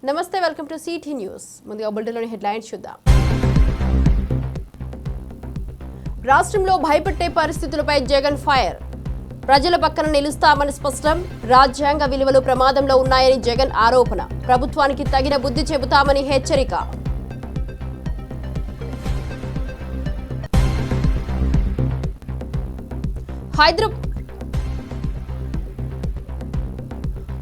నమస్తే, welcome to city news. ముందుగా బులెటిన్లోని headlines చూద్దాం. రాష్ట్రంలో భయపెట్టే పరిస్థితులపై జగన్ ఫైర్. ప్రజల పక్కన నిలుస్తామని స్పష్టం. రాజ్యాంగ విలువలు ప్రమాదంలో ఉన్నాయని జగన్ ఆరోపణ. ప్రభుత్వానికి తగిన బుద్ధి చెబుతామని హెచ్చరిక.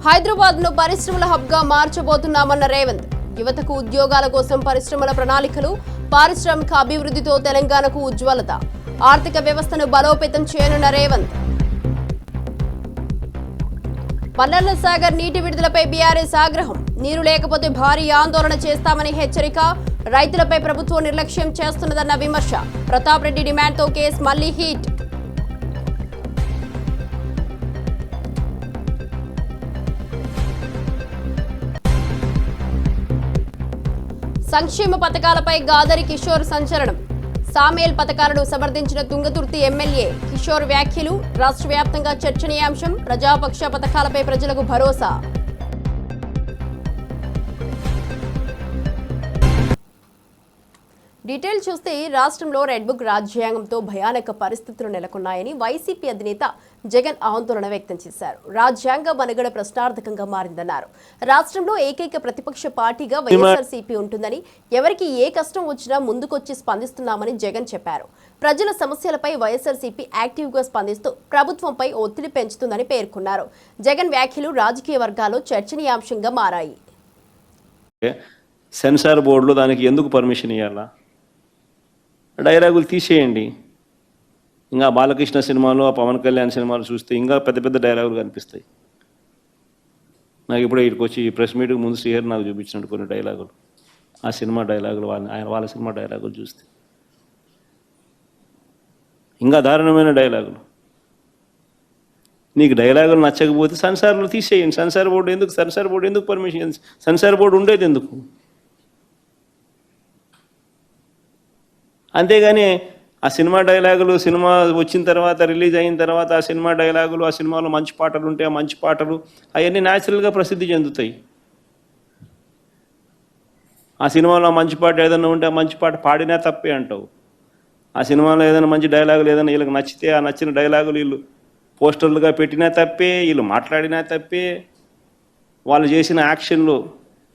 హైదరాబాద్ను పరిశ్రమల హబ్గా మార్చబోతున్నామన్న రేవంత్. యువతకు ఉద్యోగాల కోసం పరిశ్రమల ప్రణాళికలు, పారిశ్రామిక అభివృద్ధితో తెలంగాణకు ఉజ్వలత. ఆర్థిక వ్యవస్థను బలోపేతం చేయనున్న రేవంత్. మల్లన్న సాగర్ నీటి విడుదలపై బీఆర్ఎస్ ఆగ్రహం. నీరు లేకపోతే భారీ ఆందోళన చేస్తామని హెచ్చరిక. రైతులపై ప్రభుత్వం నిర్లక్ష్యం చేస్తున్నదన్న విమర్శ. ప్రతాప్ రెడ్డి డిమాండ్తో కేసు మళ్లీ హీట్. సంక్షేమ పథకాలపై గాదరి కిషోర్ సంచలనం. సామేల్ పథకాలను సమర్థించిన తుంగతుర్తి ఎమ్మెల్యే కిషోర్ వ్యాఖ్యలు రాష్ట్ర వ్యాప్తంగా చర్చనీయాంశం. ప్రజాపక్ష పథకాలపై ప్రజలకు భరోసా. డీటెయిల్ చూస్తే రాష్ట్రంలో రెడ్ బుక్ రాజ్యాంగంతో భయానక పరిస్థితులు నెలకొన్నాయని వైసీపీ అధినేత జగన్ ఆందోళన వ్యక్తం చేశారు. రాజ్యాంగ మనుగడ ప్రశ్నార్థకంగా మారిందన్నారు. రాష్ట్రంలో ఏకైక ప్రతిపక్ష పార్టీగా వైఎస్ఆర్సీపీ ఉంటుందని, ఎవరికి ఏ కష్టం వచ్చినా ముందుకొచ్చి స్పందిస్తున్నామని జగన్ చెప్పారు. ప్రజల సమస్యలపై వైఎస్ఆర్సీపీ యాక్టివ్గా స్పందిస్తూ ప్రభుత్వంపై ఒత్తిడి పెంచుతుందని పేర్కొన్నారు. జగన్ వ్యాఖ్యలు రాజకీయ వర్గాల్లో చర్చనీయాంశంగా మారాయి. సెన్సార్ బోర్డులో దానికి ఎందుకు పర్మిషన్ ఇవ్వాలా? డైలాగులు తీసేయండి. ఇంకా బాలకృష్ణ సినిమాలు, ఆ పవన్ కళ్యాణ్ సినిమాలు చూస్తే ఇంకా పెద్ద పెద్ద డైలాగులు కనిపిస్తాయి. నాకు ఇప్పుడే ఇక్కడికి వచ్చి ప్రెస్ మీట్కి ముందు శ్రీహరి నాకు చూపించినట్టు కొన్ని డైలాగులు, ఆ సినిమా డైలాగులు, వాళ్ళ సినిమా డైలాగులు చూస్తే ఇంకా దారుణమైన డైలాగులు. నీకు డైలాగులు నచ్చకపోతే సెన్సార్లు తీసేయండి. సెన్సార్ బోర్డు ఎందుకు పర్మిషన్? సెన్సార్ బోర్డు ఉండేది ఎందుకు? అంతేగాని ఆ సినిమా డైలాగులు, సినిమా వచ్చిన తర్వాత, రిలీజ్ అయిన తర్వాత ఆ సినిమా డైలాగులు, ఆ సినిమాలో మంచి పాటలు ఉంటే ఆ మంచి పాటలు అవన్నీ న్యాచురల్గా ప్రసిద్ధి చెందుతాయి. ఆ సినిమాలో మంచి పాట ఏదైనా ఉంటే ఆ మంచి పాట పాడినా తప్పే అంటావు. ఆ సినిమాలో ఏదైనా మంచి డైలాగులు ఏదైనా వీళ్ళకి నచ్చితే ఆ నచ్చిన డైలాగులు వీళ్ళు పోస్టర్లుగా పెట్టినా తప్పే, వీళ్ళు మాట్లాడినా తప్పే, వాళ్ళు చేసిన యాక్షన్లు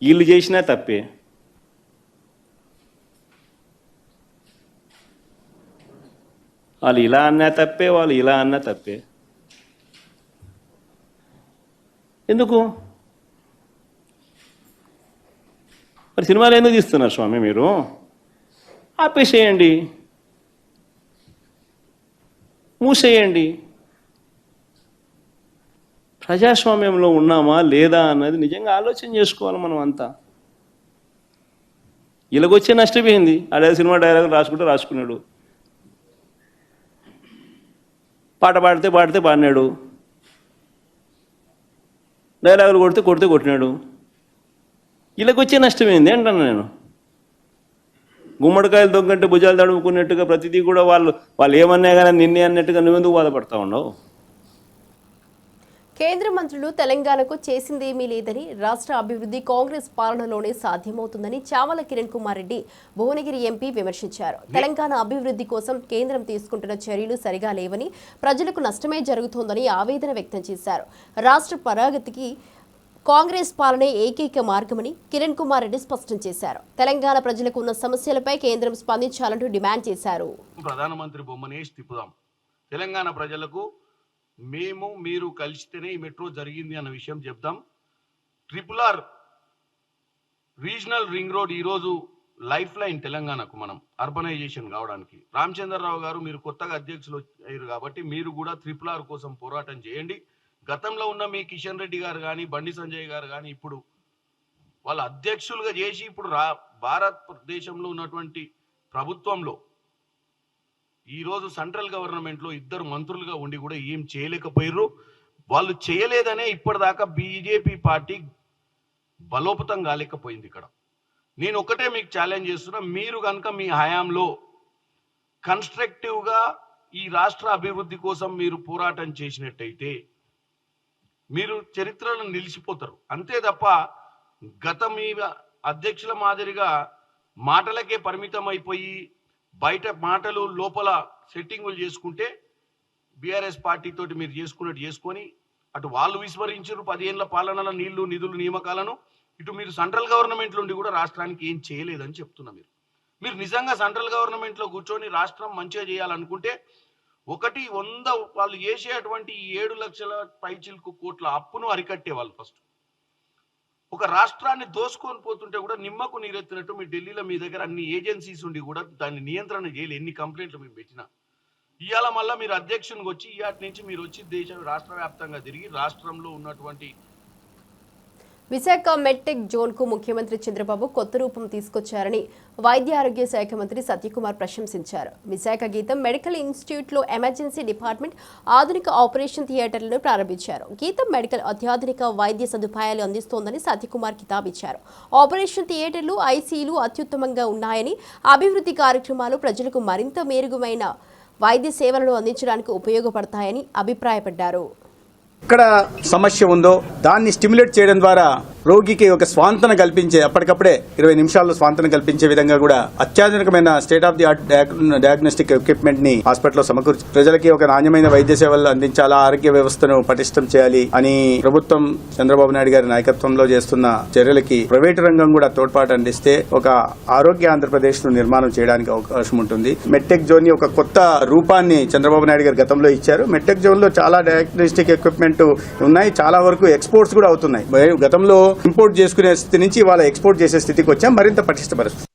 వీళ్ళు చేసినా తప్పే. వాళ్ళు ఇలా అన్నా తప్పే, వాళ్ళు ఇలా అన్నా తప్పే. ఎందుకు మరి సినిమాలు ఎందుకు తీస్తున్నారు స్వామి? మీరు ఆపేసేయండి, మూసేయండి. ప్రజాస్వామ్యంలో ఉన్నామా లేదా అన్నది నిజంగా ఆలోచన చేసుకోవాలి మనం అంతా. ఇలాగొచ్చే నష్టపోయింది. అదే సినిమా డైలాగులు రాసుకున్నాడు, పాట పాడితే పాడినాడు, డైలాగులు కొట్టినాడు. వీళ్ళకి వచ్చే నష్టం ఏంది అంటాను నేను. గుమ్మడికాయలు దొంగంటే భుజాలు తడుముకున్నట్టుగా ప్రతిదీ కూడా వాళ్ళు ఏమన్నా కానీ నిన్నే అన్నట్టుగా నువ్వెందుకు బాధపడతా ఉండవు? కేంద్ర మంత్రులు తెలంగాణకు చేసిందేమీ లేదని, రాష్ట్ర అభివృద్ధి కాంగ్రెస్ పాలనలోనే సాధ్యమవుతుందని చామల కిరణ్ కుమార్ రెడ్డి భువనగిరి ఎంపీ విమర్శించారు. తెలంగాణ అభివృద్ధి కోసం కేంద్రం తీసుకుంటున్న చర్యలు సరిగా లేవని, ప్రజలకు నష్టమే జరుగుతోందని ఆవేదన వ్యక్తం చేశారు. రాష్ట్ర పురోగతికి కాంగ్రెస్ పాలనే ఏకైక మార్గమని కిరణ్ కుమార్ రెడ్డి స్పష్టం చేశారు. తెలంగాణ ప్రజలకు ఉన్న సమస్యలపై కేంద్రం స్పందించాలంటూ డిమాండ్ చేశారు. ప్రధానమంత్రి బొమ్మనే తిప్పుదాం, తెలంగాణ ప్రజలకు మీరు కలిస్తేనే ఈ మెట్రో జరిగింది అన్న విషయం చెప్దాం. RRR రీజనల్ రింగ్ రోడ్ ఈరోజు లైఫ్ లైన్ తెలంగాణకు, మనం అర్బనైజేషన్ కావడానికి. రామచంద్రరావు గారు, మీరు కొత్తగా అధ్యక్షులు అయ్యారు కాబట్టి మీరు కూడా RRR కోసం పోరాటం చేయండి. గతంలో ఉన్న మీ కిషన్ రెడ్డి గారు కానీ, బండి సంజయ్ గారు కానీ ఇప్పుడు వాళ్ళ అధ్యక్షులుగా చేసి ఇప్పుడు భారతదేశంలో ఉన్నటువంటి ప్రభుత్వంలో ఈరోజు సెంట్రల్ గవర్నమెంట్లో 2 మంత్రులుగా ఉండి కూడా ఏం చేయలేకపోయారు. వాళ్ళు చేయలేదనే ఇప్పటిదాకా బీజేపీ పార్టీ బలోపేతం కాలేకపోయింది. ఇక్కడ నేను ఒకటే మీకు ఛాలెంజ్ చేస్తున్నా, మీరు కనుక మీ హయాంలో కన్స్ట్రక్టివ్గా ఈ రాష్ట్ర అభివృద్ధి కోసం మీరు పోరాటం చేసినట్టయితే మీరు చరిత్రలో నిలిచిపోతారు. అంతే తప్ప గత మీ అధ్యక్షుల మాదిరిగా మాటలకే పరిమితం అయిపోయి బయట మాటలు లోపల సెట్టింగులు చేసుకుంటే బీఆర్ఎస్ పార్టీ తోటి మీరు చేసుకున్నట్టు చేసుకొని అటు వాళ్ళు విస్మరించారు 10 ఏళ్ల పాలనల నీళ్లు నిధులు నియామకాలను, ఇటు మీరు సెంట్రల్ గవర్నమెంట్ నుండి కూడా రాష్ట్రానికి ఏం చేయలేదని చెప్తున్నా. మీరు నిజంగా సెంట్రల్ గవర్నమెంట్ లో కూర్చొని రాష్ట్రం మంచిగా చేయాలనుకుంటే 100 వాళ్ళు చేసేటువంటి 7 లక్షల పైచిలకు కోట్ల అప్పును అరికట్టే వాళ్ళు ఫస్ట్. ఒక రాష్ట్రాన్ని దోసుకొని పోతుంటే కూడా నిమ్మకు నీరెత్తినట్టు మీ ఢిల్లీలో మీ దగ్గర అన్ని ఏజెన్సీస్ ఉండి కూడా దాన్ని నియంత్రణ చేయలేదు. ఎన్ని కంప్లైంట్లు మేము పెట్టినా ఇవాళ మళ్ళీ మీరు అధ్యక్షునికి వచ్చి ఇవాటి నుంచి మీరు వచ్చి రాష్ట్ర వ్యాప్తంగా తిరిగి రాష్ట్రంలో ఉన్నటువంటి విశాఖ మెడ్టెక్ జోన్కు ముఖ్యమంత్రి చంద్రబాబు కొత్త రూపం తీసుకొచ్చారని వైద్య ఆరోగ్య శాఖ మంత్రి సత్యకుమార్ ప్రశంసించారు. విశాఖ గీతం మెడికల్ ఇన్స్టిట్యూట్లో ఎమర్జెన్సీ డిపార్ట్మెంట్, ఆధునిక ఆపరేషన్ థియేటర్లను ప్రారంభించారు. గీతం మెడికల్ అత్యాధునిక వైద్య సదుపాయాలు అందిస్తోందని సత్యకుమార్ కితాబిచ్చారు. ఆపరేషన్ థియేటర్లు, ఐసీయూలు అత్యుత్తమంగా ఉన్నాయని, అభివృద్ధి కార్యక్రమాలు ప్రజలకు మరింత మెరుగైన వైద్య సేవలను అందించడానికి ఉపయోగపడతాయని అభిప్రాయపడ్డారు. ఎక్కడ సమస్య ఉందో దాన్ని స్టిమ్యులేట్ చేయడం ద్వారా రోగికి ఒక స్వాంతన కల్పించే, అప్పటికప్పుడే 20 నిమిషాల్లో స్వాంతన కల్పించే విధంగా కూడా అత్యాధునికమైన state of the art diagnostic equipment ని హాస్పిటల్లో సమకూర్చి ప్రజలకి ఒక నాణ్యమైన వైద్య సేవలు అందించాలా, ఆరోగ్య వ్యవస్థను పటిష్టం చేయాలి అని ప్రభుత్వం చంద్రబాబు నాయుడు గారి నాయకత్వంలో చేస్తున్న చర్యలకి ప్రైవేటు రంగం కూడా తోడ్పాటు అందిస్తే ఒక ఆరోగ్య ఆంధ్రప్రదేశ్ ను నిర్మాణం చేయడానికి అవకాశం ఉంటుంది. మెడ్టెక్ జోన్ ని ఒక కొత్త రూపాన్ని చంద్రబాబు నాయుడు గారు గతంలో ఇచ్చారు. మెడ్టెక్ జోన్ లో చాలా డయాగ్నోస్టిక్ ఎక్విప్మెంట్ ఉన్నాయి, చాలా వరకు ఎక్స్పోర్ట్స్ కూడా అవుతున్నాయి. గతంలో ఇంపోర్ట్ చేసుకునే స్థితి నుంచి వాళ్ళ ఎక్స్పోర్ట్ చేసే స్థితికి వచ్చాం, మరింత పటిష్టపరుస్తుంది.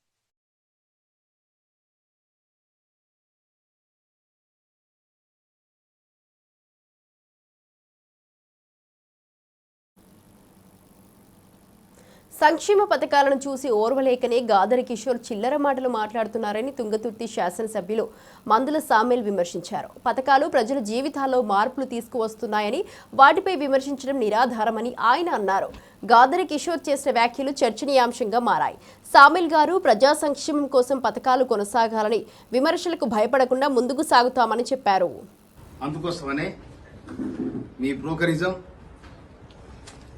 సంక్షేమ పథకాలను చూసి ఓర్వలేకనే గాదరి కిషోర్ చిల్లర మాటలు మాట్లాడుతున్నారని తుంగతుర్తి శాసనసభ్యులు మందుల సామేల్ విమర్శించారు. పథకాలు ప్రజల జీవితాల్లో మార్పులు తీసుకువస్తున్నాయని, వాటిపై విమర్శించడం నిరాధారమని ఆయన అన్నారు. గాదరి కిషోర్ చేసిన వ్యాఖ్యలు చర్చనీయాంశంగా మారాయి. సామేల్ గారు ప్రజా సంక్షేమం కోసం పథకాలు కొనసాగాలని, విమర్శలకు భయపడకుండా ముందుకు సాగుతామని చెప్పారు. అందుకోసమనే మీ బ్రోకరిజం,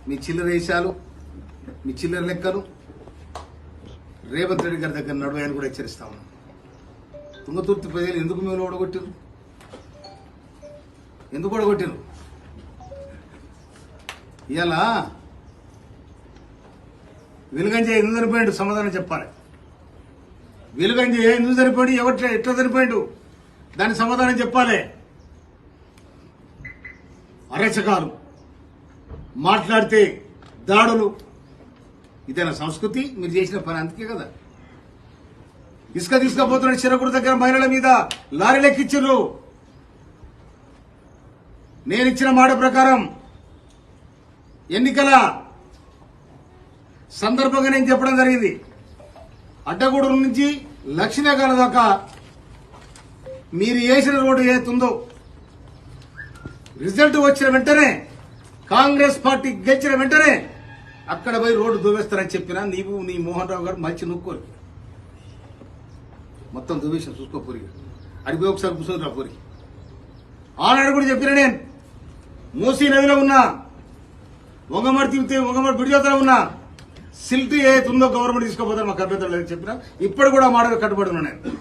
మీ చిల్లరేశాలు, మీ చిల్లర లెక్కలు రేవంత్ రెడ్డి గారి దగ్గర నడువాయని కూడా హెచ్చరిస్తా ఉన్నాం. తుంగతుర్తి ప్రజలు ఎందుకు మేము ఓడగొట్టారు? ఎందుకు ఓడగొట్టారు? ఇవాళ వెలుగంజయ్య ఎందుకు చనిపోయాడు? సమాధానం చెప్పాలి. వెలుగంజయ్య ఎందుకు చనిపోయాడు? ఎట్లా చనిపోయాడు? దానికి సమాధానం చెప్పాలి. అరచకాలు, మాట్లాడితే దాడులు, ఇదేనా సంస్కృతి? మీరు చేసిన పని అందుకే కదా. ఇసుక తీసుకుపోతున్న చిరకుడు దగ్గర మహిళల మీద లారీలు ఎక్కించారు. నేనిచ్చిన మాట ప్రకారం ఎన్నికల సందర్భంగా నేను చెప్పడం జరిగింది. అడ్డగూడూరు నుంచి లక్ష్మీనగర్ దాకా మీరు వేసిన రోడ్డు ఏతుందో రిజల్ట్ వచ్చిన వెంటనే, కాంగ్రెస్ పార్టీ గెలిచిన వెంటనే అక్కడ పోయి రోడ్డు దువ్వేస్తారని చెప్పినా నీవు నీ మోహన్ రావు గారు మంచి నొక్కోరు. మొత్తం దువ్వేసిన చూసుకోపోరి, అడిగి ఒకసారి కూర్చొని రాపోరి. ఆనాడు కూడా చెప్పిన నేను మూసీ నదిలో ఉన్నా, వంగమడి బిడిజోతలో ఉన్నా సిల్ట్ ఏతుందో గవర్నమెంట్ తీసుకోపోతారు మాకు అభ్యంతరం లేదని చెప్పినా ఇప్పుడు కూడా మాట కట్టుబడి ఉన్నా నేను.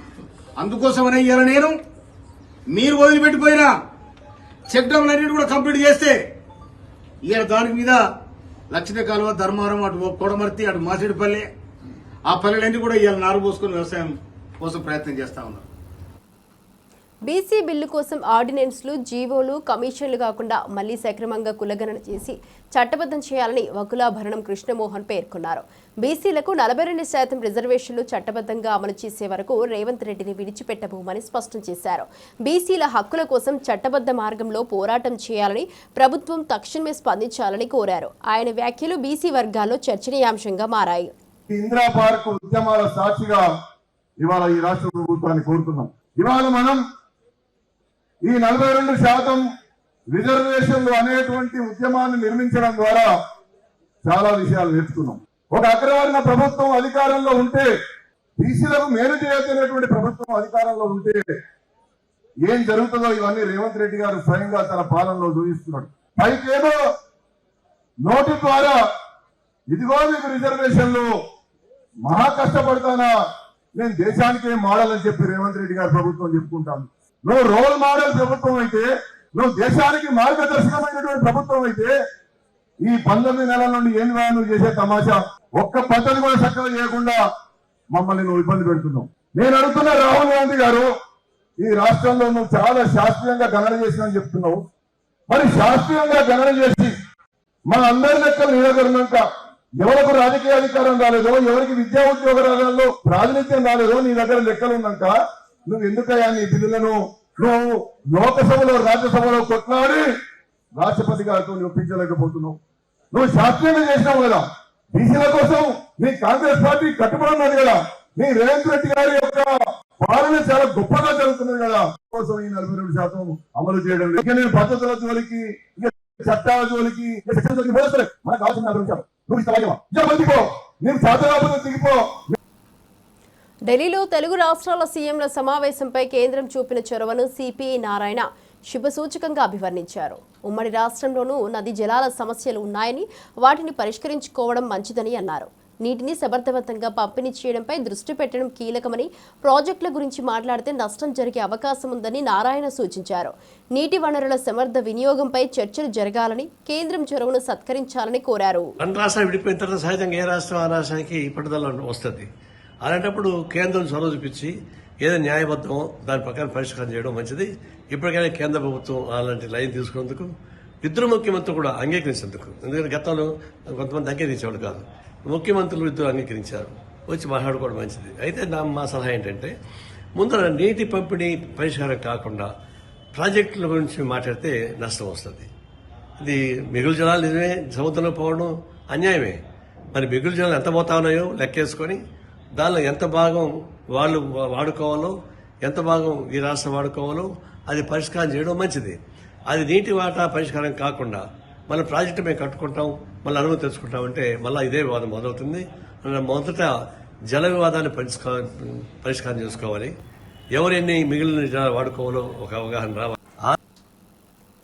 అందుకోసమనే ఇవాళ నేను మీరు వదిలిపెట్టిపోయినా చెక్ డ్యామ్లన్నిటి కూడా కంప్లీట్ చేస్తే ఇవాళ దాని మీద లక్ష్మీ కాలువ, ధర్మారం, అటు కొడమర్తి, అటు మాసిడిపల్లి, ఆ పల్లెలన్నీ కూడా ఇవాళ నారు పోసుకొని వ్యవసాయం కోసం ప్రయత్నం చేస్తా ఉన్నారు. బీసీ బిల్లు కోసం ఆర్డినెన్స్లు, జీవోలు, కమిషన్లు కాకుండా మళ్లీ సక్రమంగా కులగణన చేసి చట్టబద్ధం చేయాలని వకులాభరణం కృష్ణమోహన్ పేర్కొన్నారు. బీసీలకు 42% రిజర్వేషన్లు చట్టబద్ధంగా అమలు చేసే వరకు రేవంత్ రెడ్డిని విడిచిపెట్టబోమని స్పష్టం చేశారు. బీసీల హక్కుల కోసం చట్టబద్ధ మార్గంలో పోరాటం చేయాలని, ప్రభుత్వం తక్షణమే స్పందించాలని కోరారు. ఆయన వ్యాఖ్యలు బీసీ వర్గాల్లో చర్చనీయాంశంగా మారాయి. ఇందిరా పార్క్ ఉద్యమాల సాక్షిగా ఇవాళ ఈ రాష్ట్ర ప్రభుత్వాన్ని కోరుతున్నాం. ఇవాళ మనం ఈ 42% రిజర్వేషన్లు అనేటువంటి ఉద్యమాన్ని నిర్మించడం ద్వారా చాలా విషయాలు నేర్చుకున్నాం. ఒక అగ్రవర్ణ ప్రభుత్వం అధికారంలో ఉంటే, బీసీలకు మేలు చేయలేనటువంటి ప్రభుత్వం అధికారంలో ఉంటే ఏం జరుగుతుందో ఇవన్నీ రేవంత్ రెడ్డి గారు స్వయంగా తన పాలనలో చూపిస్తున్నాడు. పైకేదో నోటి ద్వారా ఇదిగో మీకు రిజర్వేషన్లు, మహా కష్టపడతానా, నేను దేశానికే మోడల్ అని చెప్పి రేవంత్ రెడ్డి గారి ప్రభుత్వం చెప్పుకుంటాను. నువ్వు రోల్ మోడల్ ప్రభుత్వం అయితే, నువ్వు దేశానికి మార్గదర్శకమైనటువంటి ప్రభుత్వం అయితే, ఈ 19 నెలల నుండి ఏం నువ్వు చేసే తమాషా, ఒక్క పద్ధతి కూడా చక్కగా చేయకుండా మమ్మల్ని నువ్వు ఇబ్బంది పెడుతున్నావు. నేను అడుగుతున్నా రాహుల్ గాంధీ గారు, ఈ రాష్ట్రంలో నువ్వు చాలా శాస్త్రీయంగా గణన చేసినని చెప్తున్నావు. మరి శాస్త్రీయంగా గణన చేసి మా అందరి లెక్కలు నీ దగ్గర ఉన్నాక ఎవరికి రాజకీయ అధికారం రాలేదో, ఎవరికి విద్యా ఉద్యోగ రంగాల్లో ప్రాతినిధ్యం రాలేదో నీ దగ్గర లెక్కలు ఉన్నాక నువ్వు ఎందుకయ్యా నీ బిల్లులను నువ్వు లోకసభలో రాజ్యసభలో కొట్లాడి రాష్ట్రపతి గారితో ఒప్పించలేకపోతున్నావు. నువ్వు శాస్త్రీయంగా చేసినావు కదా, బీసీల కోసం నీ కాంగ్రెస్ పార్టీ కట్టుబడి ఉన్నది కదా, నీ రేవంత్ రెడ్డి గారి యొక్క పాలన చాలా గొప్పగా జరుగుతున్నది కదా, కోసం ఈ 42% అమలు చేయడం లేదు. ఇక నేను పద్ధతుల జోలికి, ఇక చట్టాల జోలికి, మనకు కావాల్సిన 40 నువ్వు ఇస్తావా? ఇక మందిపో, నేను శాతరాపతి దిగిపో. ఢిల్లీలో తెలుగు రాష్ట్రాల సీఎంల సమావేశంపై కేంద్రం చూపిన చొరవను సిపిఐ నారాయణ శుభసూచకంగా అభివర్ణించారు. ఉమ్మడి రాష్ట్రంలోనూ నదీ జలాల సమస్యలు ఉన్నాయని, వాటిని పరిష్కరించుకోవడం మంచిదని అన్నారు. నీటిని సమర్థవంతంగా పంపిణీ చేయడంపై దృష్టి పెట్టడం కీలకమని, ప్రాజెక్టుల గురించి మాట్లాడితే నష్టం జరిగే అవకాశం ఉందని నారాయణ సూచించారు. నీటి వనరుల సమర్థ వినియోగంపై చర్చలు జరగాలని, కేంద్రం చొరవను సత్కరించాలని కోరారు. రాష్ట్రం విడిపోయిన తర్వాత సహజంగా ఏ రాష్ట్రం ఆ రాష్ట్రానికి పట్టుదల వస్తుంది. అలాంటప్పుడు కేంద్రం చొరవ చూపించి ఏదో న్యాయబద్ధమో దాని ప్రకారం పరిష్కారం చేయడం మంచిది. ఇప్పటికైనా కేంద్ర ప్రభుత్వం అలాంటి లైన్ తీసుకున్నందుకు ఇద్దరు ముఖ్యమంత్రులు కూడా అంగీకరించేందుకు, ఎందుకంటే గతంలో కొంతమంది అంగీకరించేవాడు కాదు, ముఖ్యమంత్రులు ఇద్దరు అంగీకరించారు, వచ్చి మాట్లాడుకోవడం మంచిది. అయితే మా సలహా ఏంటంటే, ముందర నీటి పంపిణీ పరిష్కారం కాకుండా ప్రాజెక్టుల గురించి మాట్లాడితే నష్టం వస్తుంది. ఇది మిగులు జలాలు నిజమే సముద్రంలో పోవడం అన్యాయమే. మరి మిగులు జలాలు ఎంత పోతా ఉన్నాయో లెక్కేసుకొని దానిలో ఎంత భాగం వాళ్ళు వాడుకోవాలో, ఎంత భాగం ఈ రాష్ట్రం వాడుకోవాలో అది పరిష్కారం చేయడం మంచిది. అది నీటి వాటా పరిష్కారం కాకుండా మన ప్రాజెక్టు మేము కట్టుకుంటాం, మళ్ళీ అనుమతి తెచ్చుకుంటామంటే మళ్ళీ ఇదే వివాదం మొదలవుతుంది. మొదట జల వివాదాన్ని పరిష్కారం చేసుకోవాలి. ఎవరెన్ని మిగిలిన జలాలు వాడుకోవాలో ఒక అవగాహన రావాలి.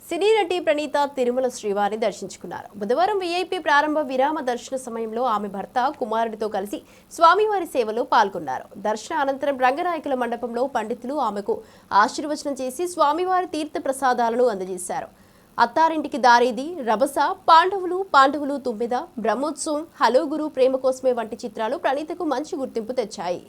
సినీ నటి ప్రణీత తిరుమల శ్రీవారిని దర్శించుకున్నారు. బుధవారం వీఐపీ ప్రారంభ విరామ దర్శన సమయంలో ఆమె భర్త కుమారుడితో కలిసి స్వామివారి సేవలో పాల్గొన్నారు. దర్శన అనంతరం రంగనాయకుల మండపంలో పండితులు ఆమెకు ఆశీర్వచనం చేసి స్వామివారి తీర్థ ప్రసాదాలను అందజేశారు. అత్తారింటికి దారేది, రభస, పాండవులు తుమ్మెద, బ్రహ్మోత్సవం, హలో గురు, ప్రేమ కోసమే వంటి చిత్రాలు ప్రణీతకు మంచి గుర్తింపు తెచ్చాయి.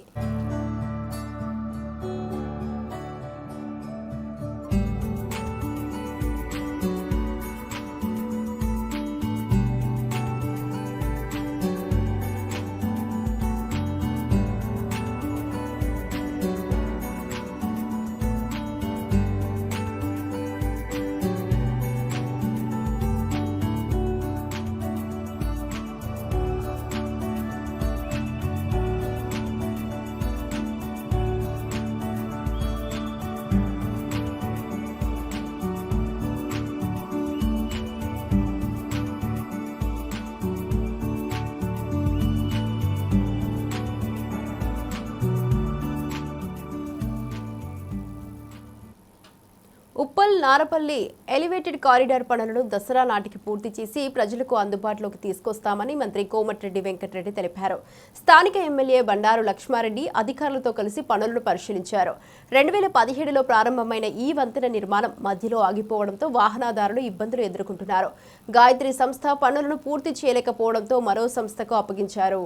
ఉప్పల్ నారపల్లి ఎలివేటెడ్ కారిడార్ పనులను దసరా నాటికి పూర్తి చేసి ప్రజలకు అందుబాటులోకి తీసుకొస్తామని మంత్రి కోమటిరెడ్డి వెంకటరెడ్డి తెలిపారు. స్థానిక ఎమ్మెల్యే బండారు లక్ష్మారెడ్డి అధికారులతో కలిసి పనులను పరిశీలించారు. 2017లో ప్రారంభమైన ఈ వంతెన నిర్మాణం మధ్యలో ఆగిపోవడంతో వాహనదారులు ఇబ్బందులు ఎదుర్కొంటున్నారు. గాయత్రి సంస్థ పనులను పూర్తి చేయలేకపోవడంతో మరో సంస్థకు అప్పగించారు.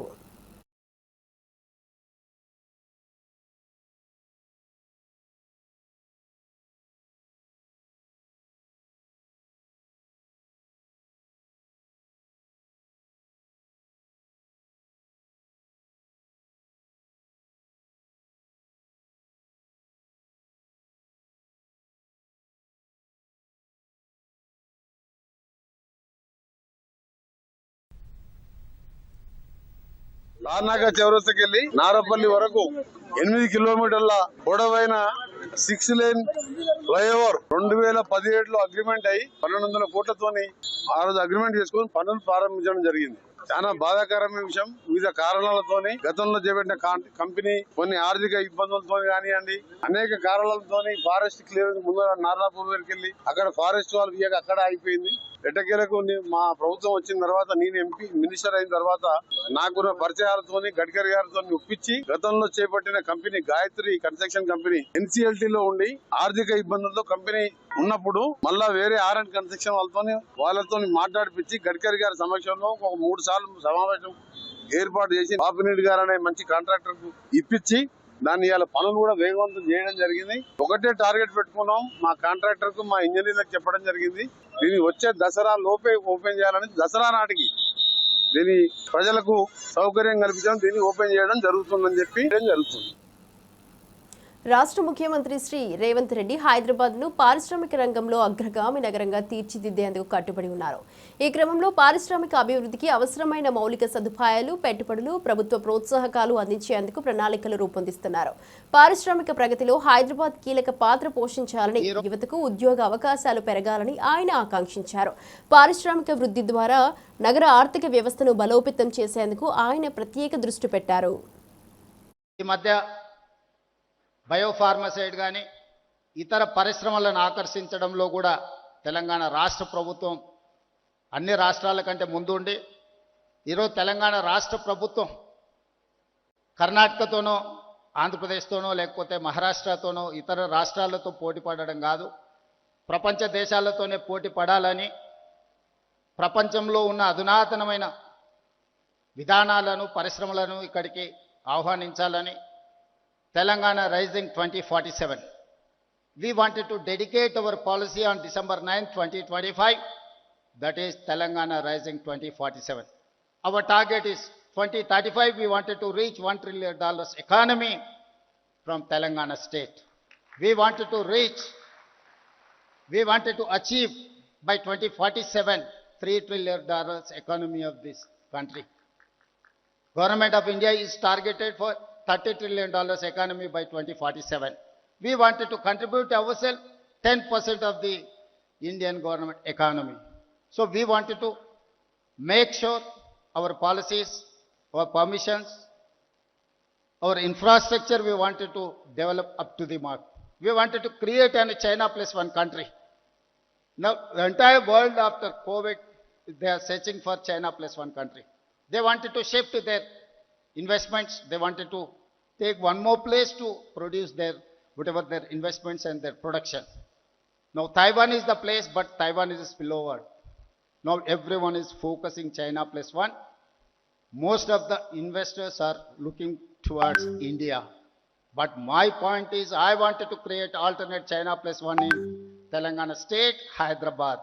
లార్నాగర్ చౌరస్తాకి వెళ్ళి నారపల్లి వరకు 8 కిలోమీటర్ల పొడవైన 6 లేన్ ఫ్లైఓవర్ 2017లో అగ్రిమెంట్ అయ్యి 1200 కోట్లతోని ఆ రోజు అగ్రిమెంట్ చేసుకుని పనులు ప్రారంభించడం జరిగింది. చాలా బాధాకరమైన విషయం. వివిధ కారణాలతోని గతంలో చేపట్టిన కంపెనీ కొన్ని ఆర్థిక ఇబ్బందులతో కానివ్వండి, అనేక కారణాలతోని ఫారెస్ట్ క్లియరెన్స్ ముందు నార్నాపూర్ వరకు వెళ్ళి అక్కడ ఫారెస్ట్ వాళ్ళు అక్కడ అయిపోయింది. ఎట్టకేలకు మా ప్రభుత్వం వచ్చిన తర్వాత నేను ఎంపీ మినిస్టర్ అయిన తర్వాత నాకున్న పరిచయాలతోని గడ్కరీ గారితో ఒప్పించి గతంలో చేపట్టిన company Gayatri construction company NCLT లో ఉండి ఆర్థిక ఇబ్బందులతో కంపెనీ ఉన్నప్పుడు మళ్ళా వేరే R&D కన్స్ట్రక్షన్ వాళ్ళతో మాట్లాడిపించి గడ్కరీ గారి సమక్షంలో ఒక 3 సార్లు సమావేశం ఏర్పాటు చేసి బాపిరెడ్డి గారు అనే మంచి కాంట్రాక్టర్ కు ఇప్పించి దాన్ని ఇవాళ పనులు కూడా వేగవంతం చేయడం జరిగింది. ఒకటే టార్గెట్ పెట్టుకున్నాం, మా కాంట్రాక్టర్ కు మా ఇంజనీర్లకు చెప్పడం జరిగింది, దీన్ని వచ్చే దసరా లోపే ఓపెన్ చేయాలని. దసరా నాటికి దీని ప్రజలకు సౌకర్యం కల్పించడం, దీన్ని ఓపెన్ చేయడం జరుగుతుందని చెప్పి జరుగుతుంది. రాష్ట్ర ముఖ్యమంత్రి శ్రీ రేవంత్ రెడ్డి హైదరాబాద్ను పారిశ్రామిక రంగంలో అగ్రగామి నగరంగా తీర్చిదిద్దేందుకు కట్టుబడి ఉన్నారు. ఈ క్రమంలో పారిశ్రామిక అభివృద్ధికి అవసరమైన మౌలిక సదుపాయాలు, పెట్టుబడులు, ప్రభుత్వ ప్రోత్సాహకాలు అందించేందుకు ప్రణాళికలు రూపొందిస్తున్నారు. పారిశ్రామిక ప్రగతిలో హైదరాబాద్ కీలక పాత్ర పోషించాలని, యువతకు ఉద్యోగ అవకాశాలు పెరగాలని ఆయన ఆకాంక్షించారు. పారిశ్రామిక వృద్ధి ద్వారా నగర ఆర్థిక వ్యవస్థను బలోపేతం చేసేందుకు ఆయన ప్రత్యేక దృష్టి పెట్టారు. ఈ మధ్య బయోఫార్మసైడ్ కానీ ఇతర పరిశ్రమలను ఆకర్షించడంలో కూడా తెలంగాణ రాష్ట్ర ప్రభుత్వం అన్ని రాష్ట్రాల కంటే ముందుండి ఈరోజు తెలంగాణ రాష్ట్ర ప్రభుత్వం కర్ణాటకతోనో ఆంధ్రప్రదేశ్తోనో లేకపోతే మహారాష్ట్రతోనో ఇతర రాష్ట్రాలతో పోటీ పడడం కాదు, ప్రపంచ దేశాలతోనే పోటీ పడాలని, ప్రపంచంలో ఉన్న అధునాతనమైన విధానాలను పరిశ్రమలను ఇక్కడికి ఆహ్వానించాలని Telangana Rising 2047. We wanted to dedicate our policy on December 9, 2025. That is Telangana Rising 2047. Our target is 2035. We wanted to reach $1 trillion economy from Telangana state. We wanted to achieve by 2047 $3 trillion economy of this country. Government of India is targeted for $30 trillion economy by 2047. We wanted to contribute ourselves 10% of the Indian government economy. So we wanted to make sure our policies, our permissions, our infrastructure we wanted to develop up to the mark. We wanted to create a China plus one country. Now the entire world after COVID, they are searching for China plus one country. They wanted to shift their investments. They wanted to take one more place to produce their whatever their investments and their production. Now Taiwan is the place, but Taiwan is a spillover. Now everyone is focusing China plus one. Most of the investors are looking towards India. But my point is, I wanted to create alternate China plus one in Telangana state, Hyderabad.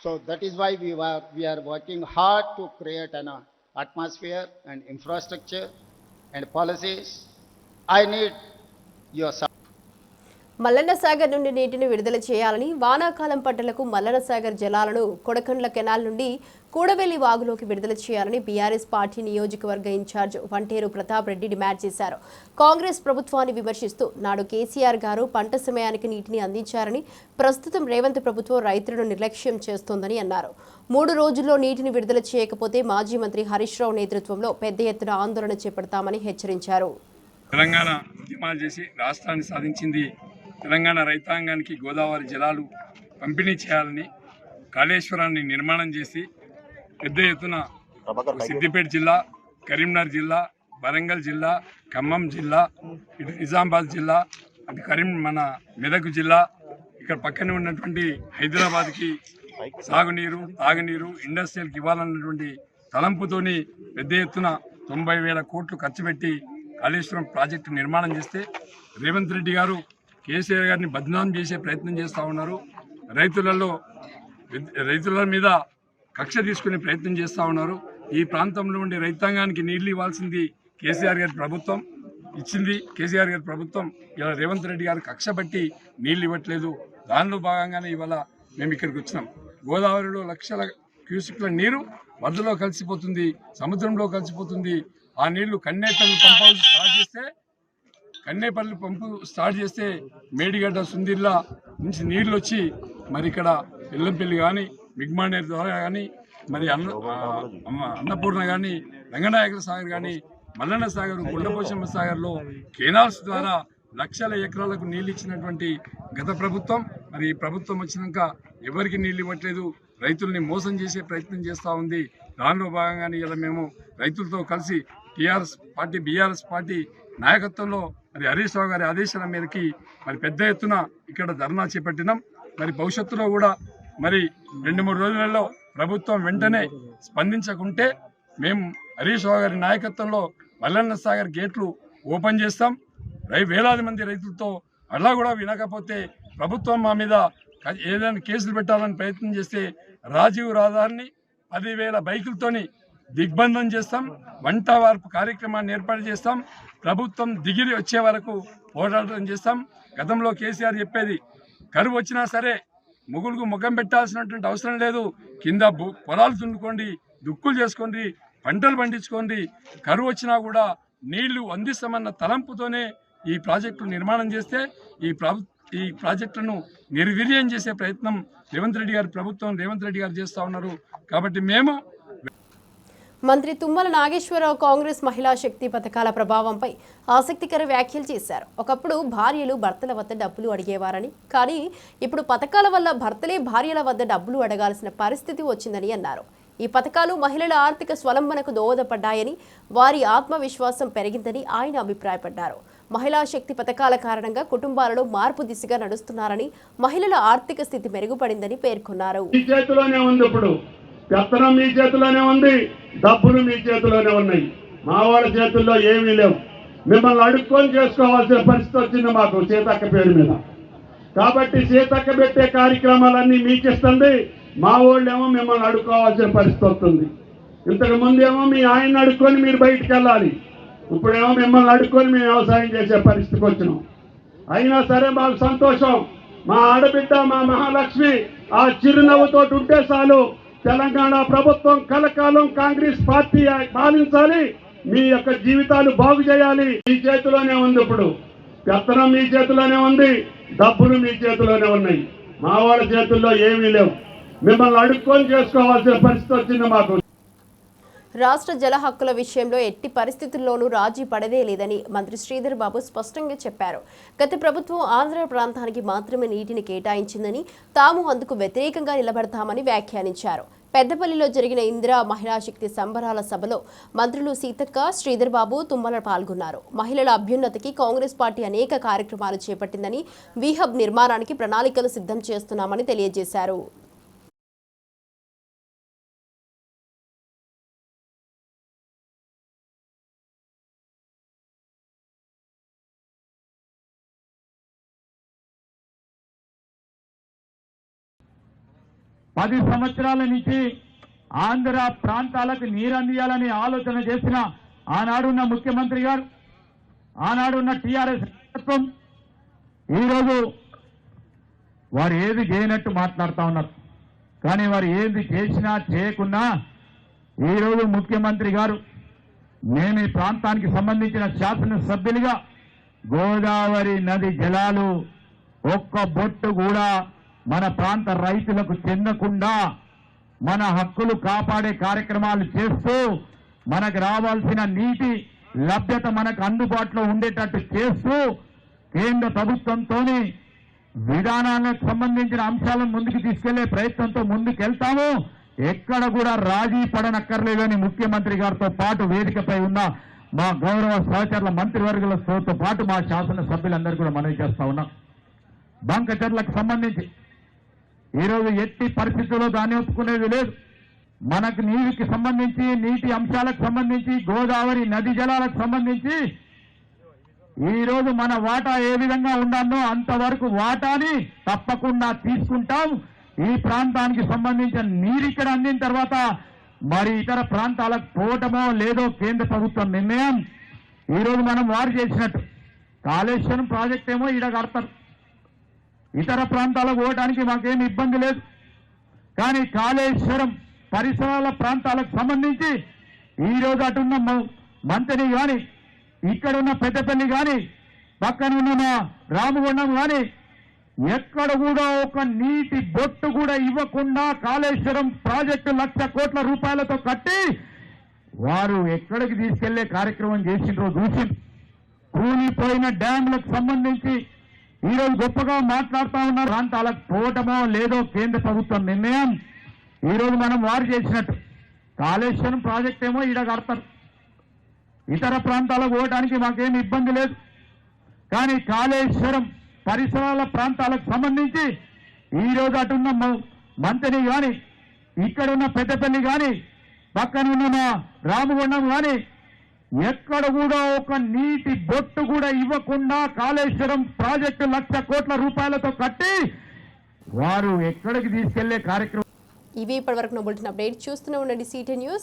So that is why we are working hard to create an atmosphere and infrastructure and policies. I need your support. Mallanna Sagar నుండి నీటిని విడుదల చేయాలని, వానాకాలం పంటలకు మల్లన్న సాగర్ జలాలను Kodakandla canal నుండి కూడవెల్లి వాగులోకి విడుదల చేయాలని బీఆర్ఎస్ పార్టీ నియోజకవర్గ ఇన్ఛార్జ్ వంటేరు ప్రతాప్ రెడ్డి డిమాండ్ చేశారు. కాంగ్రెస్ ప్రభుత్వాన్ని విమర్శిస్తూ నాడు కేసీఆర్ గారు పంట సమయానికి నీటిని అందించారని, ప్రస్తుతం రేవంత్ ప్రభుత్వం రైతులను నిర్లక్ష్యం చేస్తోందని అన్నారు. 3 రోజుల్లో నీటిని విడుదల చేయకపోతే మాజీ మంత్రి హరీష్ రావు నేతృత్వంలో పెద్ద ఎత్తున ఆందోళన చేపడతామని హెచ్చరించారు. తెలంగాణ ఉద్యమాలు చేసి రాష్ట్రాన్ని సాధించింది తెలంగాణ రైతాంగానికి గోదావరి జలాలు పంపిణీ చేయాలని, కాళేశ్వరాన్ని నిర్మాణం చేసి పెద్ద ఎత్తున సిద్దిపేట జిల్లా, కరీంనగర్ జిల్లా, వరంగల్ జిల్లా, ఖమ్మం జిల్లా, ఇటు నిజామాబాద్ జిల్లా, అటు మన మెదక్ జిల్లా, ఇక్కడ పక్కనే ఉన్నటువంటి హైదరాబాద్కి సాగునీరు, తాగునీరు, ఇండస్ట్రియల్కి ఇవ్వాలన్నటువంటి తలంపుతోని పెద్ద ఎత్తున 90,000 కోట్లు ఖర్చు పెట్టి కాళేశ్వరం ప్రాజెక్టు నిర్మాణం చేస్తే రేవంత్ రెడ్డి గారు కేసీఆర్ గారిని బద్నాం చేసే ప్రయత్నం చేస్తూ ఉన్నారు. రైతుల మీద కక్ష తీసుకునే ప్రయత్నం చేస్తూ ఉన్నారు. ఈ ప్రాంతంలో ఉండే రైతాంగానికి నీళ్లు ఇవ్వాల్సింది కేసీఆర్ గారి ప్రభుత్వం ఇచ్చింది. కేసీఆర్ గారి ప్రభుత్వం ఇలా రేవంత్ రెడ్డి గారు కక్ష బట్టి నీళ్లు ఇవ్వట్లేదు. దానిలో భాగంగానే ఇవాళ మేము ఇక్కడికి వచ్చినాం. గోదావరిలో లక్షల క్యూసిక్ల నీరు వరదలో కలిసిపోతుంది, సముద్రంలో కలిసిపోతుంది. ఆ నీళ్లు కన్నేపల్లి పంపు స్టార్ట్ చేస్తే మేడిగడ్డ, సుందిర్లా నుంచి నీళ్ళు వచ్చి మరి ఇక్కడ ఎల్లంపల్లి కానీ, మిగ్మానేర్ ద్వారా కానీ, మరి అన్నపూర్ణ కానీ, రంగనాయకుల సాగర్ కానీ, మల్లన్న సాగర్, గుండపోచమ్మ సాగర్లో కెనాల్స్ ద్వారా లక్షల ఎకరాలకు నీళ్ళు ఇచ్చినటువంటి గత ప్రభుత్వం మరి ఈ ప్రభుత్వం వచ్చినాక ఎవరికి నీళ్ళు ఇవ్వట్లేదు, రైతుల్ని మోసం చేసే ప్రయత్నం చేస్తూ ఉంది. దానిలో భాగంగానే ఇలా మేము రైతులతో కలిసి టీఆర్ఎస్ పార్టీ బీఆర్ఎస్ పార్టీ నాయకత్వంలో మరి హరీష్ రావు గారి ఆదేశాల మేరకి మరి పెద్ద ఎత్తున ఇక్కడ ధర్నా చేపట్టినాం. మరి భవిష్యత్తులో కూడా మరి 2-3 రోజులలో ప్రభుత్వం వెంటనే స్పందించకుంటే మేము హరీష్ రావు గారి నాయకత్వంలో మల్లన్న సాగర్ గేట్లు ఓపెన్ చేస్తాం. వేలాది మంది రైతులతో అలా కూడా వినకపోతే ప్రభుత్వం మా మీద ఏదైనా కేసులు పెట్టాలని ప్రయత్నం చేస్తే రాజీవ్ రహదారిని 10,000 బైకులతోని దిగ్బంధం చేస్తాం. వంట వార్పు కార్యక్రమాన్ని ఏర్పాటు చేస్తాం. ప్రభుత్వం దిగిరి వచ్చే వరకు పోరాటం చేస్తాం. గతంలో కేసీఆర్ చెప్పేది కరువు వచ్చినా సరే ముగ్గులకు ముఖం పెట్టాల్సినటువంటి అవసరం లేదు, కింద పొలాలు దున్నుకోండి, దుక్కులు చేసుకోండి, పంటలు పండించుకోండి, కరువు వచ్చినా కూడా నీళ్లు అందిస్తామన్న తలంపుతోనే ఈ ప్రాజెక్టు నిర్మాణం చేస్తే ఈ ప్రాజెక్టులను నిర్వీర్యం చేసే ప్రయత్నం రేవంత్ రెడ్డి గారి ప్రభుత్వం రేవంత్ రెడ్డి గారు చేస్తూ ఉన్నారు. కాబట్టి మేము మంత్రి తుమ్మల నాగేశ్వరరావు కాంగ్రెస్ మహిళా శక్తి పథకాల ప్రభావంపై ఆసక్తికర వ్యాఖ్యలు చేశారు. ఒకప్పుడు భార్యలు భర్తల వద్ద డబ్బులు అడిగేవారని, కానీ ఇప్పుడు పథకాల వల్ల భర్తలే భార్యల వద్ద డబ్బులు అడగాల్సిన పరిస్థితి వచ్చిందని అన్నారు. ఈ పథకాలు మహిళల ఆర్థిక స్వలంబనకు దోహదపడ్డాయని, వారి ఆత్మవిశ్వాసం పెరిగిందని ఆయన అభిప్రాయపడ్డారు. మహిళా శక్తి పథకాల కారణంగా కుటుంబాలలో మార్పు దిశగా నడుస్తున్నారని, మహిళల ఆర్థిక స్థితి మెరుగుపడిందని పేర్కొన్నారు. పెత్తనం మీ చేతిలోనే ఉంది, డబ్బులు మీ చేతిలోనే ఉన్నాయి, మా వాళ్ళ చేతుల్లో ఏమీ లేవు. మిమ్మల్ని అడుక్కొని చేసుకోవాల్సిన పరిస్థితి వచ్చింది మాకు సీతక్క పేరు మీద. కాబట్టి సీతక్క పెట్టే కార్యక్రమాలన్నీ మీకు ఇస్తుంది, మా వాళ్ళేమో మిమ్మల్ని అడుక్కోవాల్సిన పరిస్థితి వస్తుంది. ఇంతకు ముందేమో మీ ఆయన అడుక్కొని మీరు బయటికి వెళ్ళాలి, ఇప్పుడేమో మిమ్మల్ని అడుక్కొని మేము వ్యవసాయం చేసే పరిస్థితికి వచ్చినాం. అయినా సరే మాకు సంతోషం. మా ఆడబిడ్డ మా మహాలక్ష్మి ఆ చిరునవ్వుతో ఉంటే చాలు. తెలంగాణ ప్రభుత్వం కలకాలం కాంగ్రెస్ పార్టీ పాలించాలి, మీ యొక్క జీవితాలు బాగు చేయాలి. మీ చేతిలోనే ఉంది, ఇప్పుడు పెత్తనం మీ చేతిలోనే ఉంది, డబ్బులు మీ చేతిలోనే ఉన్నాయి, మా వాళ్ళ చేతుల్లో ఏమీ లేవు. మిమ్మల్ని అడుక్కొని చేసుకోవాల్సిన పరిస్థితి వచ్చింది మాకు. రాష్ట్ర జల హక్కుల విషయంలో ఎట్టి పరిస్థితుల్లోనూ రాజీ పడదే లేదని మంత్రి శ్రీధర్ బాబు స్పష్టంగా చెప్పారు. గత ప్రభుత్వం ఆంధ్ర ప్రాంతానికి మాత్రమే నీటిని కేటాయించిందని, తాము అందుకు వ్యతిరేకంగా నిలబడతామని వ్యాఖ్యానించారు. పెద్దపల్లిలో జరిగిన ఇందిరా మహిళా శక్తి సంబరాల సభలో మంత్రులు సీతక్క, శ్రీధర్ బాబు, తుమ్మల పాల్గొన్నారు. మహిళల అభ్యున్నతికి కాంగ్రెస్ పార్టీ అనేక కార్యక్రమాలు చేపట్టిందని, వీహబ్ నిర్మాణానికి ప్రణాళికలు సిద్ధం చేస్తున్నామని తెలియజేశారు. పది సంవత్సరాల నుంచి ఆంధ్ర ప్రాంతాలకు నీరు అందియాలని ఆలోచన చేసిన ఆనాడున్న ముఖ్యమంత్రి గారు, ఆనాడున్న టీఆర్ఎస్ ప్రభుత్వం ఈరోజు వారు ఏది చేయనట్టు మాట్లాడుతూ ఉన్నారు. కానీ వారు ఏది చేసినా చేయకున్నా ఈరోజు ముఖ్యమంత్రి గారు మేము ఈ ప్రాంతానికి సంబంధించిన శాసనసభ్యులుగా గోదావరి నది జలాలు ఒక్క బొట్టు కూడా మన ప్రాంత రైతులకు చెందకుండా మన హక్కులు కాపాడే కార్యక్రమాలు చేస్తూ మనకు రావాల్సిన నీటి లభ్యత మనకు అందుబాటులో ఉండేటట్టు చేస్తూ కేంద్ర ప్రభుత్వంతోని విధానాలకు సంబంధించిన అంశాలను ముందుకు తీసుకెళ్లే ప్రయత్నంతో ముందుకెళ్తాము. ఎక్కడ కూడా రాజీ పడనక్కర్లేదని ముఖ్యమంత్రి గారితో పాటు వేదికపై ఉన్న మా గౌరవ సహచరుల మంత్రివర్గులతో పాటు మా శాసనసభ్యులందరూ కూడా మనవి చేస్తా ఉన్నాం. బంకచర్లకు సంబంధించి ఈరోజు ఎట్టి పరిస్థితుల్లో దాన్ని ఒప్పుకునేది లేదు. మనకు నీటికి సంబంధించి, నీటి అంశాలకు సంబంధించి, గోదావరి నది జలాలకు సంబంధించి ఈరోజు మన వాటా ఏ విధంగా ఉండాలో అంతవరకు వాటాని తప్పకుండా తీసుకుంటాం. ఈ ప్రాంతానికి సంబంధించిన నీరు ఇక్కడ అందిన తర్వాత మరి ఇతర ప్రాంతాలకు పోవటమో లేదో కేంద్ర ప్రభుత్వం నిర్ణయం. ఈరోజు మనం వారు చేసినట్టు కాళేశ్వరం ప్రాజెక్ట్ ఏమో ఈడ కడతారు, ఇతర ప్రాంతాలకు పోవడానికి మాకేమి ఇబ్బంది లేదు. కానీ కాళేశ్వరం పరిసరాల ప్రాంతాలకు సంబంధించి ఈరోజు అటున్న మంత్రి కానీ, ఇక్కడున్న పెద్దపల్లి కానీ, పక్కనున్న రామగుండం కానీ ఎక్కడ కూడా ఒక నీటి బొట్టు కూడా ఇవ్వకుండా కాళేశ్వరం ప్రాజెక్టు 1,00,000 కోట్ల రూపాయలతో కట్టి వారు ఎక్కడికి తీసుకెళ్లే కార్యక్రమం చేసిండ్రో చూసి, కూలిపోయిన డ్యాంలకు సంబంధించి ఈరోజు గొప్పగా మాట్లాడుతూ ఉన్న ప్రాంతాలకు పోవటమో లేదో కేంద్ర ప్రభుత్వం నిర్ణయం. ఈరోజు మనం వారు చేసినట్టు కాళేశ్వరం ప్రాజెక్ట్ ఏమో ఈడ కడతారు, ఇతర ప్రాంతాలకు పోవడానికి మాకేం ఇబ్బంది లేదు. కానీ కాళేశ్వరం పరిసరాల ప్రాంతాలకు సంబంధించి ఈరోజు అటున్న మంత్రి కానీ, ఇక్కడున్న పెద్దపల్లి కానీ, పక్కన ఉన్న రామగుండం కానీ ఎక్కడ కూడా ఒక నీటి బొట్టు కూడా ఇవ్వకుండా కాళేశ్వరం ప్రాజెక్టు 1,00,000 కోట్ల రూపాయలతో కట్టి వారు ఎక్కడికి తీసుకెళ్లే కార్యక్రమం. ఇవి ఇప్పటివరకు బులెటిన్ అప్డేట్ చూస్తూనే ఉండండి సిటీ న్యూస్.